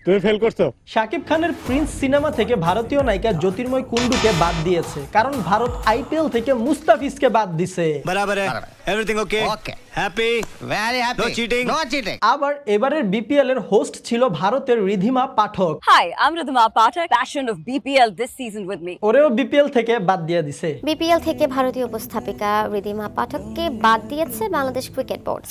তুমি ফেল করছো। শাকিব খানের প্রিন্স সিনেমা থেকে ভারতীয় নায়িকা জ্যোতির্ময় কুন্ডুকে বাদ দিয়েছে, কারণ ভারত আইপিএল থেকে মুস্তাফিজকে বাদ দিছে। बराबर है everything okay happy Very happy. No cheating. No cheating. আবার এবারের বিপিএল এর হোস্ট ছিল ভারতের রিধিমা পাঠক। Hi, I'm Ridhima Pathak, passion of BPL this season with me. ওরেও বিপিএল থেকে বাদ দিয়ে দিছে। বিপিএল থেকে ভারতীয় উপস্থাপিকা রিধিমা পাঠককে বাদ দিয়েছে বাংলাদেশ ক্রিকেট বোর্ড।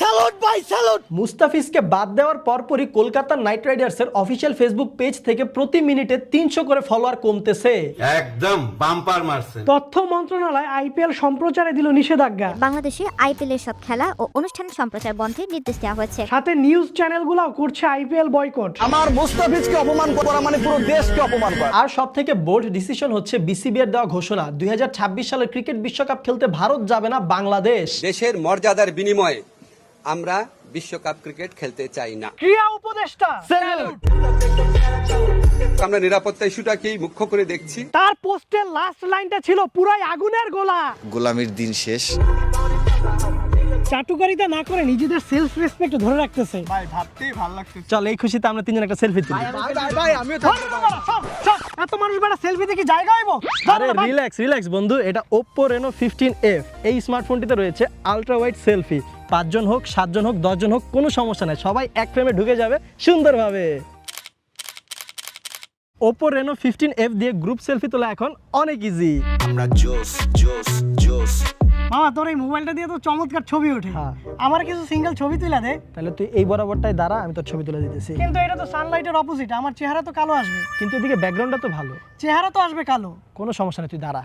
মুস্তাফিজকে বাদ দেওয়ার পরপরই কলকাতা নাইট রাইডার্সের অফিসিয়াল ফেসবুক পেজ থেকে প্রতি মিনিটে 300 করে ফলোয়ার কমতেছে। একদম বাম্পার মারছে। তথ্য মন্ত্রণালয় আইপিএল সম্প্রচারে দিল নিষেধাজ্ঞা। বাংলাদেশে আইপিএল এর সব খেলা ও অনুষ্ঠান সম্প্রচার বন্ধের নির্দেশ দেওয়া হয়েছে। সাথে নিউজ চ্যানেলগুলোও করছে আইপিএল বয়কট। আমার মুস্তাফিজকে অপমান করা মানে পুরো দেশকে অপমান করা। আর সব থেকে বোল্ড ডিসিশন হচ্ছে বিসিবি এর দেওয়া ঘোষণা, 2026 সালের ক্রিকেট বিশ্বকাপ খেলতে ভারত যাবে না, বাংলাদেশ। দেশের মর্যাদার বিনিময়ে আমরা বিশ্বকাপ ক্রিকেট খেলতে চাই না। ক্রীড়া উপদেষ্টা আমরা নিরাপত্তা ইস্যুটাকেই মুখ্য করে দেখছি। তার পোস্টের লাস্ট লাইনটা ছিল পুরাই আগুনের গোলা। গোলামির দিন শেষ। চাটুকারিতা না করে নিজেদের সেলফ রেসপেক্ট ধরে রাখতেছে। চল এই খুশিতে আমরা তিনজন একটা সেলফি তুলি। এত মানুষ বেড়া সেলফি দেখি জায়গা হইব। আরে রিল্যাক্স বন্ধু, এটা Oppo Reno 15F। এই স্মার্টফোনটিতে রয়েছে আলট্রা ওয়াইড সেলফি। 5 জন হোক, 7 জন হোক, 10 জন হোক, কোনো সমস্যা নাই, সবাই এক ফ্রেমে ঢুকে যাবে সুন্দরভাবে। Oppo Reno 15F দিয়ে গ্রুপ সেলফি তোলা এখন অনেক ইজি। আমরা জোস জোস জোস মামা তোর এই মোবাইলটা দিয়ে তো চমৎকার ছবি ওঠে। হ্যাঁ। আমার কিছু সিঙ্গেল ছবি তুলে দে। তাহলে তুই এই বরাবরটাই দাঁড়া, আমি তোর ছবি তুলে দিতেছি। কিন্তু এটা তো সানলাইটের অপোজিট, আমার চেহারা তো কালো আসবে। কিন্তু এদিকে ব্যাকগ্রাউন্ডটা তো ভালো। চেহারা তো আসবে কালো। কোনো সমস্যা নেই, তুই দাঁড়া।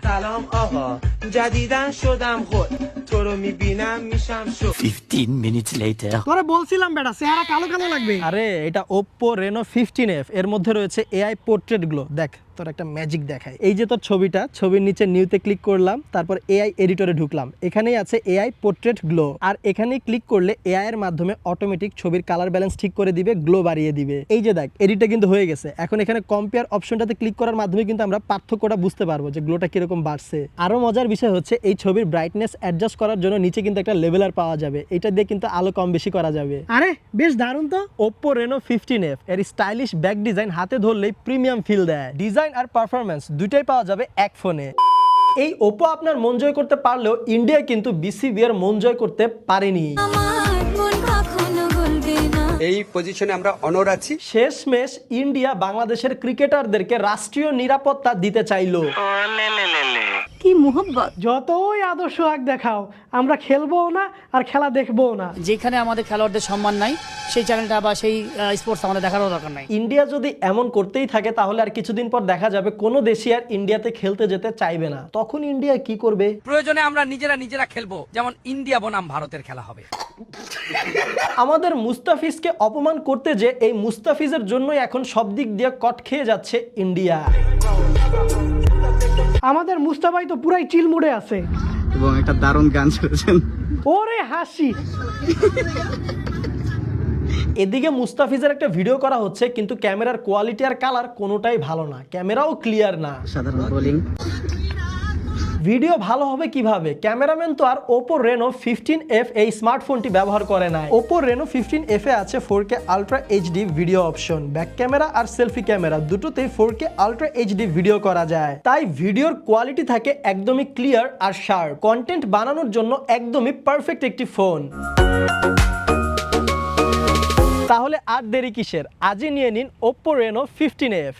15 minutes later তোরে বলছিলাম বেটা চেহারা কালো কালো লাগবে। আরে এটা Oppo Reno 15F, এর মধ্যে রয়েছে AI পোর্ট্রেট গ্লো। দেখ তোর একটা ম্যাজিক দেখায়। এই যে তোর ছবিটা, ছবির নিচে নিউতে ক্লিক করলাম, তারপর AI এডিটরে ঢুকলাম, এখানেই আছে AI পোর্ট্রেট গ্লো। আর এখানেই ক্লিক করলে AI এর মাধ্যমে অটোমেটিক ছবির কালার ব্যালেন্স ঠিক করে দিবে, গ্লো বাড়িয়ে দিবে। এই যে দেখ এডিটটা কিন্তু হয়ে গেছে। এখন এখানে কম্পেয়ার অপশনটাতে ক্লিক করার মাধ্যমে কিন্তু আমরা পার্থক্যটা বুঝতে পারবো যে গ্লোটা কিরকম বাড়ছে। আরো মজার বিষয় হচ্ছে এই ছবির ব্রাইটনেস অ্যাডজাস্ট করার জন্য নিচে কিন্তু একটা লেভেলার পাওয়া যাবে, এটা দিয়ে কিন্তু আলো কম বেশি করা যাবে। আরে বেশ দারুণ তো। Oppo Reno 15F এর স্টাইলিশ ব্যাক ডিজাইন হাতে ধরলেই প্রিমিয়াম ফিল দেয়। ডিজাইন আর পারফরম্যান্স দুইটাই পাওয়া যাবে এক ফোনে। এই Oppo আপনার মন জয় করতে পারলেও ইন্ডিয়া কিন্তু বিসিবি এর মন জয় করতে পারেনি। এই পজিশনে আমরা অনর আছি। শেষমেশ ইন্ডিয়া বাংলাদেশের ক্রিকেটারদেরকে রাষ্ট্রীয় নিরাপত্তা দিতে চাইলো। কি মোহব্বত। যতই আদর্শ আগ দেখাও, আমরা খেলবো না আর খেলা দেখবো না। যেখানে আমাদের খেলোয়াড়দের সম্মান নাই, সেই চ্যানেলটা বা সেই স্পোর্টস আমাদের দেখারও দরকার নাই। ইন্ডিয়া যদি এমন করতেই থাকে তাহলে আর কিছুদিন পর দেখা যাবে কোনো দেশই আর ইন্ডিয়াতে খেলতে যেতে চাইবে না। তখন ইন্ডিয়া কি করবে? প্রয়োজনে আমরা নিজেরা খেলবো, যেমন ইন্ডিয়া বনাম ভারতের খেলা হবে। আমাদের মুস্তাফিজকে অপমান করতে যে এই মুস্তাফিজের জন্যই এখন সব দিক দিয়ে কট খেয়ে যাচ্ছে ইন্ডিয়া। আমাদের মুস্তাফাই তো পুরাই চিল মুডে আছে এবং একটা দারুণ গান ছেড়েছেন। ওরে হাসি। এদিকে মুস্তাফিজের একটা ভিডিও করা হচ্ছে, কিন্তু ক্যামেরার কোয়ালিটি আর কালার কোনোটাই ভালো না, ক্যামেরাও ক্লিয়ার না। সাধারণ বোলিং। ভিডিও ভালো হবে কিভাবে? ক্যামেরাম্যান তো আর Oppo Reno 15F এই স্মার্টফোনটি ব্যবহার করে নাই। Oppo Reno 15F এ আছে 4K ultra HD video option. Back camera আর সেলফি ক্যামেরা দুটোতেই 4K আলট্রা এইচডি ভিডিও করা যায়, তাই ভিডিওর কোয়ালিটি থাকে একদমই ক্লিয়ার আর শার্প। কন্টেন্ট বানানোর জন্য একদমই পারফেক্ট একটি ফোন। তাহলে আর দেরি কিসের? আজই নিয়ে নিন Oppo Reno 15F।